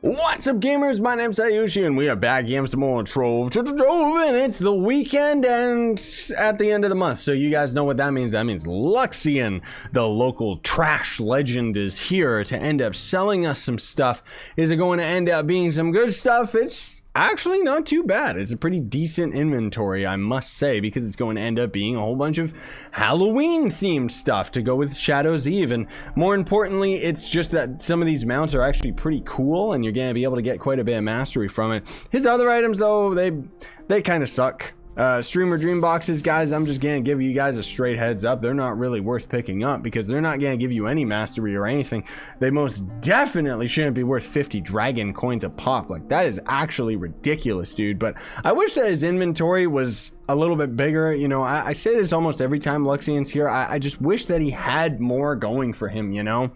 What's up, gamers? My name's Scyushi and we are back again some more Trove, and it's the weekend and at the end of the month, so you guys know what that means. That means Luxion, the local trash legend, is here to end up selling us some stuff. Is it going to end up being some good stuff? It's actually not too bad. It's a pretty decent inventory, I must say, because it's going to end up being a whole bunch of Halloween themed stuff to go with Shadow's Eve. And more importantly, it's just that some of these mounts are actually pretty cool and you're going to be able to get quite a bit of mastery from it. His other items though, they kind of suck. Streamer dream boxes, guys, I'm just gonna give you guys a straight heads up. They're not really worth picking up because they're not gonna give you any mastery or anything. They most definitely shouldn't be worth 50 dragon coins a pop. Like, that is actually ridiculous, dude. But I wish that his inventory was a little bit bigger. You know, I say this almost every time Luxion's here. I just wish that he had more going for him, you know?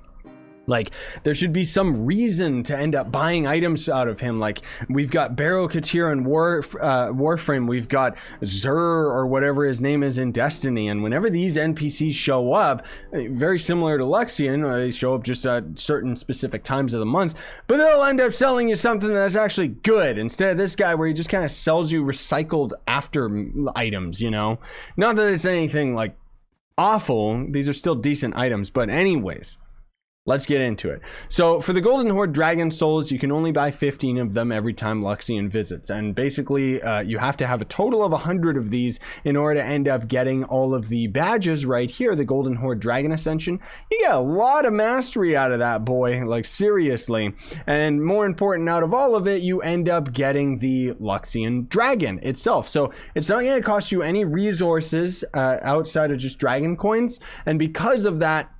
Like, there should be some reason to end up buying items out of him. Like, we've got Barrow Katir and Warframe. We've got Zur, or whatever his name is, in Destiny. And whenever these NPCs show up, very similar to Luxion, they show up just at certain specific times of the month, but they'll end up selling you something that's actually good, instead of this guy where he just kind of sells you recycled after items, you know? Not that it's anything, like, awful. These are still decent items, but anyways, let's get into it. So for the Golden Horde Dragon Souls, you can only buy 15 of them every time Luxion visits. And basically, you have to have a total of 100 of these in order to end up getting all of the badges right here, the Golden Horde Dragon Ascension. You get a lot of mastery out of that, boy, like seriously. And more important, out of all of it, you end up getting the Luxion Dragon itself. So it's not going to cost you any resources outside of just dragon coins. And because of that,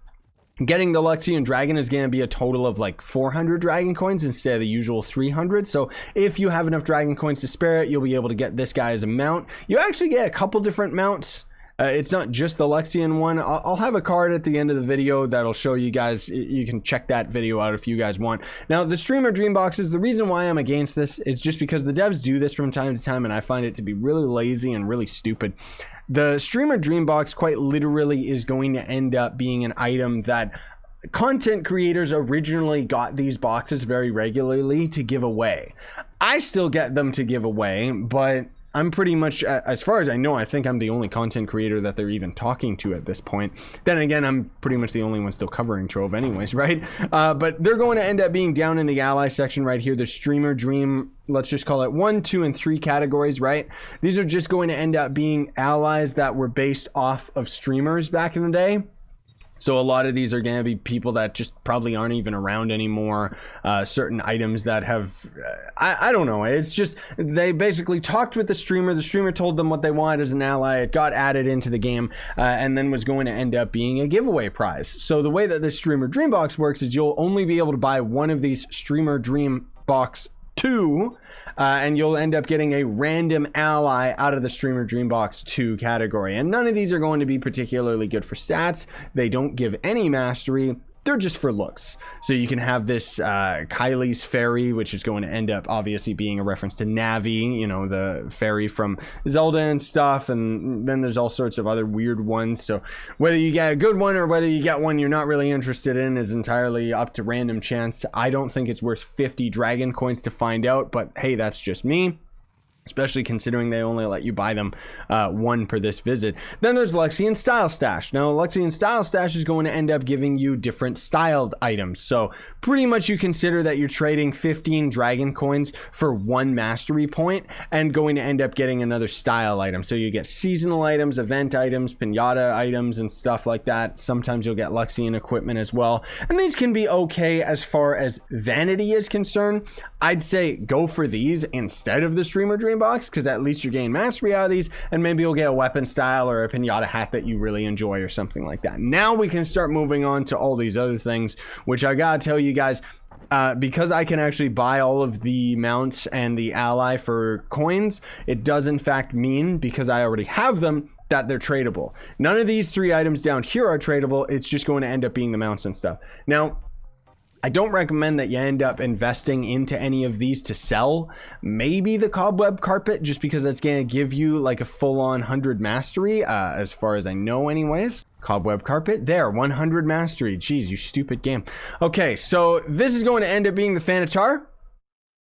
getting the Luxion Dragon is going to be a total of like 400 dragon coins instead of the usual 300. So if you have enough dragon coins to spare it, you'll be able to get this guy as a mount. You actually get a couple different mounts. It's not just the Luxion one. I'll have a card at the end of the video that'll show you guys. You can check that video out if you guys want. Now, the streamer dream boxes, the reason why I'm against this is just because the devs do this from time to time, and I find it to be really lazy and really stupid. The streamer dream box quite literally is going to end up being an item that content creators originally got these boxes very regularly to give away. I still get them to give away, but I'm pretty much, as far as I know, I think I'm the only content creator that they're even talking to at this point. Then again, I'm pretty much the only one still covering Trove anyways, right? But they're going to end up being down in the ally section right here. The streamer dream, let's just call it 1, 2, and 3 categories, right? These are just going to end up being allies that were based off of streamers back in the day. So a lot of these are going to be people that just probably aren't even around anymore. Certain items that have, I don't know. It's just, they basically talked with the streamer. The streamer told them what they wanted as an ally. It got added into the game and then was going to end up being a giveaway prize. So the way that this streamer dream box works is you'll only be able to buy one of these streamer dream box 2, and you'll end up getting a random ally out of the streamer dream box 2 category. And none of these are going to be particularly good for stats. They don't give any mastery. They're just for looks. So you can have this Kylie's fairy, which is going to end up obviously being a reference to Navi, you know, the fairy from Zelda and stuff. And then there's all sorts of other weird ones. So whether you get a good one or whether you get one you're not really interested in is entirely up to random chance. I don't think it's worth 50 dragon coins to find out, but hey, that's just me. Especially considering they only let you buy them one per this visit. Then there's Luxion Style Stash. Now, Luxion Style Stash is going to end up giving you different styled items. So pretty much you consider that you're trading 15 dragon coins for 1 mastery point and going to end up getting another style item. So you get seasonal items, event items, pinata items, and stuff like that. Sometimes you'll get Luxion equipment as well. And these can be okay as far as vanity is concerned. I'd say go for these instead of the streamer dream box, because at least you're getting mastery out of these, and maybe you'll get a weapon style or a pinata hat that you really enjoy or something like that. Now we can start moving on to all these other things, which I gotta tell you guys, because I can actually buy all of the mounts and the ally for coins, it does in fact mean, because I already have them, that they're tradable. None of these 3 items down here are tradable. It's just going to end up being the mounts and stuff. Now, I don't recommend that you end up investing into any of these to sell. Maybe the cobweb carpet, just because that's going to give you like a full-on 100 mastery, as far as I know anyways. Cobweb carpet, there, 100 mastery. Jeez, you stupid game. Okay, so this is going to end up being the Thanatar.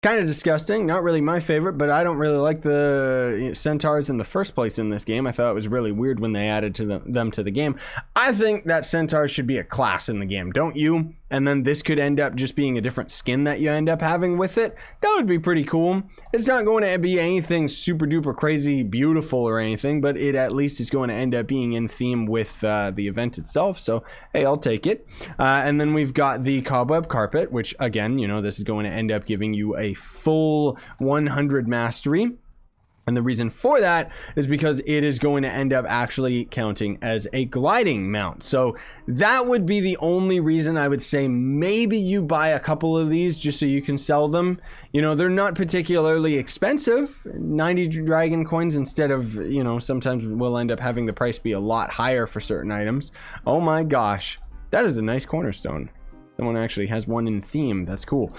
kind of disgusting. Not really my favorite, but I don't really like the centaurs in the first place in this game. I thought it was really weird when they added to them to the game. I think that centaurs should be a class in the game, don't you? And then this could end up just being a different skin that you end up having with it. That would be pretty cool. It's not going to be anything super duper crazy beautiful or anything, but it at least is going to end up being in theme with the event itself. So hey, I'll take it. And then we've got the cobweb carpet, which again, you know, this is going to end up giving you a full 100 mastery. And the reason for that is because it is going to end up actually counting as a gliding mount. So that would be the only reason I would say maybe you buy a couple of these just so you can sell them. You know, they're not particularly expensive, 90 dragon coins instead of, you know, sometimes we'll end up having the price be a lot higher for certain items. Oh my gosh, that is a nice cornerstone. Someone actually has one in theme. That's cool.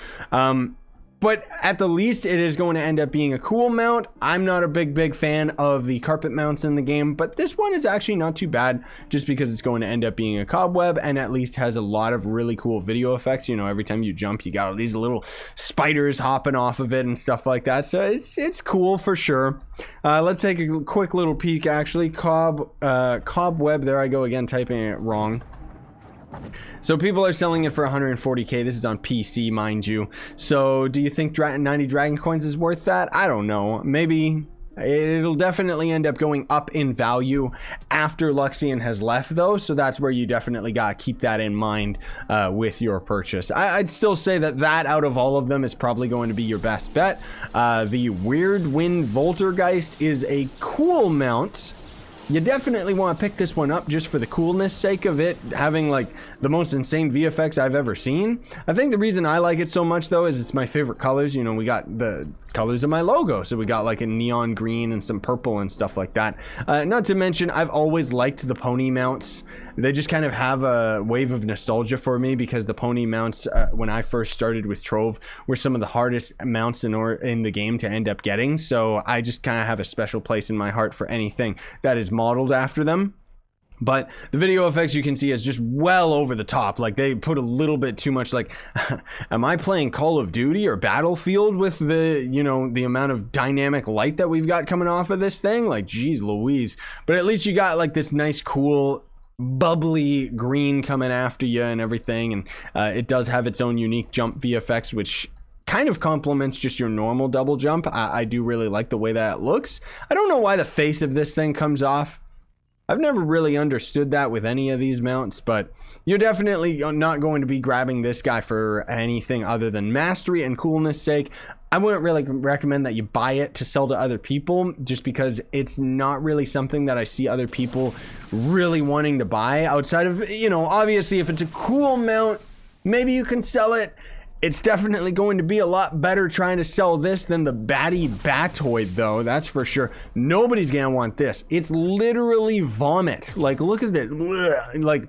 But at the least, it is going to end up being a cool mount. I'm not a big fan of the carpet mounts in the game, but this one is actually not too bad just because it's going to end up being a cobweb and at least has a lot of really cool video effects. You know, every time you jump, you got all these little spiders hopping off of it and stuff like that. So it's cool for sure. Let's take a quick little peek, actually. Cobweb, there I go again, typing it wrong. So people are selling it for 140k. This is on PC, mind you. So do you think 90 dragon coins is worth that? I don't know. Maybe. It'll definitely end up going up in value after Luxion has left, though. So that's where you definitely got to keep that in mind with your purchase. I'd still say that out of all of them is probably going to be your best bet. The Weird Wind Voltergeist is a cool mount. You definitely want to pick this one up just for the coolness sake of it having like the most insane VFX I've ever seen. I think the reason I like it so much though is it's my favorite colors. You know, we got the colors of my logo, so we got like a neon green and some purple and stuff like that. Not to mention I've always liked the pony mounts. They just kind of have a wave of nostalgia for me because the pony mounts when I first started with Trove were some of the hardest mounts in the game to end up getting. So I just kind of have a special place in my heart for anything that is modeled after them. But the video effects you can see is just well over the top. Like they put a little bit too much, like, am I playing Call of Duty or Battlefield with the, you know, the amount of dynamic light that we've got coming off of this thing? Like, geez Louise. But at least you got like this nice, cool, bubbly green coming after you and everything. And it does have its own unique jump VFX, which kind of complements just your normal double jump. I do really like the way that it looks. I don't know why the face of this thing comes off. I've never really understood that with any of these mounts, but you're definitely not going to be grabbing this guy for anything other than mastery and coolness sake. I wouldn't really recommend that you buy it to sell to other people just because it's not really something that I see other people really wanting to buy outside of, you know, obviously if it's a cool mount, maybe you can sell it. It's definitely going to be a lot better trying to sell this than the Batty Batoid, though. That's for sure. Nobody's gonna want this. It's literally vomit. Like, look at it. Like,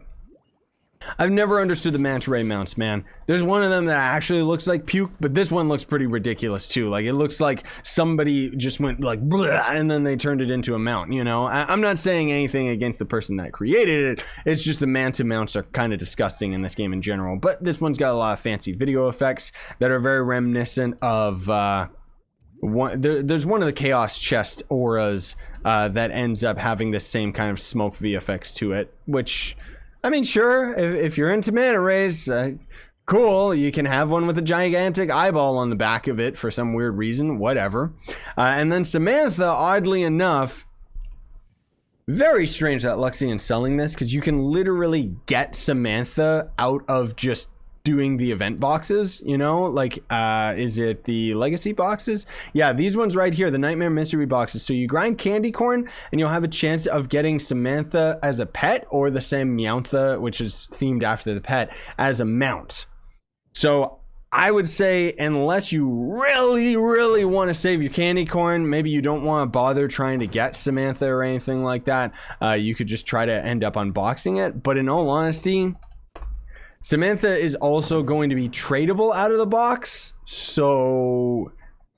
I've never understood the manta ray mounts, man. There's one of them that actually looks like puke, but this one looks pretty ridiculous too. Like, it looks like somebody just went like blah, and then they turned it into a mount, you know? I'm not saying anything against the person that created it. It's just the manta mounts are kind of disgusting in this game in general. But this one's got a lot of fancy video effects that are very reminiscent of there's one of the Chaos Chest auras that ends up having the same kind of smoke VFX to it, which, I mean, sure, if you're into manta rays, cool. You can have one with a gigantic eyeball on the back of it for some weird reason, whatever. And then Samantha, oddly enough, very strange that Luxion's selling this because you can literally get Samantha out of just doing the event boxes, you know, like is it the legacy boxes? Yeah, these ones right here, the nightmare mystery boxes. So you grind candy corn and you'll have a chance of getting Samantha as a pet or the same Meowtha, which is themed after the pet, as a mount. So I would say unless you really want to save your candy corn, maybe you don't want to bother trying to get Samantha or anything like that, you could just try to end up unboxing it. But in all honesty, Samantha is also going to be tradable out of the box, so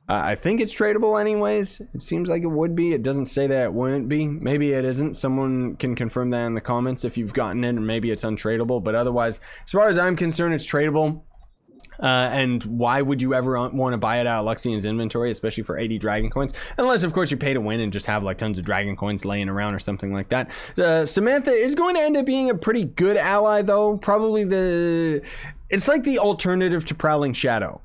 I think it's tradable anyways. It seems like it would be. It doesn't say that it wouldn't be. Maybe it isn't. Someone can confirm that in the comments if you've gotten it, and maybe it's untradable. But otherwise, as far as I'm concerned, it's tradable. And why would you ever want to buy it out of Luxion's inventory, especially for 80 dragon coins? Unless, of course, you pay to win and just have like tons of dragon coins laying around or something like that. Samantha is going to end up being a pretty good ally, though. Probably it's like the alternative to Prowling Shadow.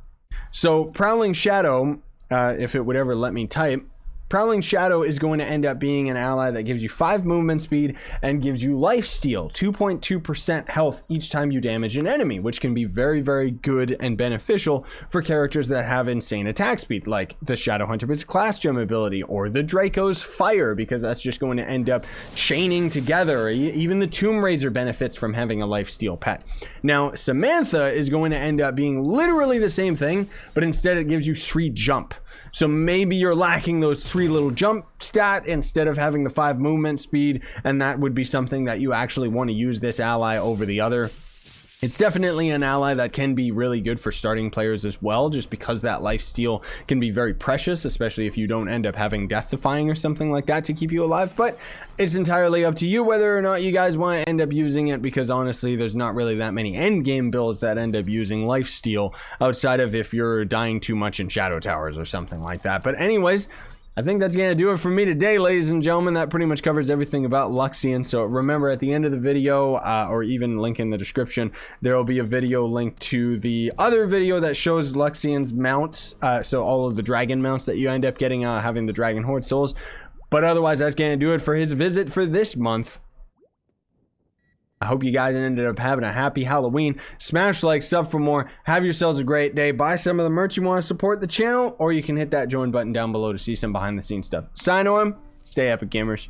So Prowling Shadow, if it would ever let me type, Prowling Shadow is going to end up being an ally that gives you 5 movement speed and gives you lifesteal, 2.2% health each time you damage an enemy, which can be very, very good and beneficial for characters that have insane attack speed, like the Shadowhunter with his class gem ability, or the Draco's Fire, because that's just going to end up chaining together. Even the Tomb Raiser benefits from having a lifesteal pet. Now, Samantha is going to end up being literally the same thing, but instead it gives you 3 jump. So maybe you're lacking those 3 little jump stat instead of having the 5 movement speed, and that would be something that you actually want to use this ally over the other. It's definitely an ally that can be really good for starting players as well, just because that lifesteal can be very precious, especially if you don't end up having death defying or something like that to keep you alive. But it's entirely up to you whether or not you guys want to end up using it, because honestly, there's not really that many end game builds that end up using lifesteal outside of if you're dying too much in Shadow Towers or something like that. But anyways, I think that's going to do it for me today, ladies and gentlemen. That pretty much covers everything about Luxion. So remember, at the end of the video, or even link in the description, there will be a video link to the other video that shows Luxion's mounts. So all of the dragon mounts that you end up getting, having the Dragon Horde souls. But otherwise, that's going to do it for his visit for this month. I hope you guys ended up having a happy Halloween. Smash like, sub for more. Have yourselves a great day. Buy some of the merch you want to support the channel, or you can hit that join button down below to see some behind the scenes stuff. Sign on. Stay epic, gamers.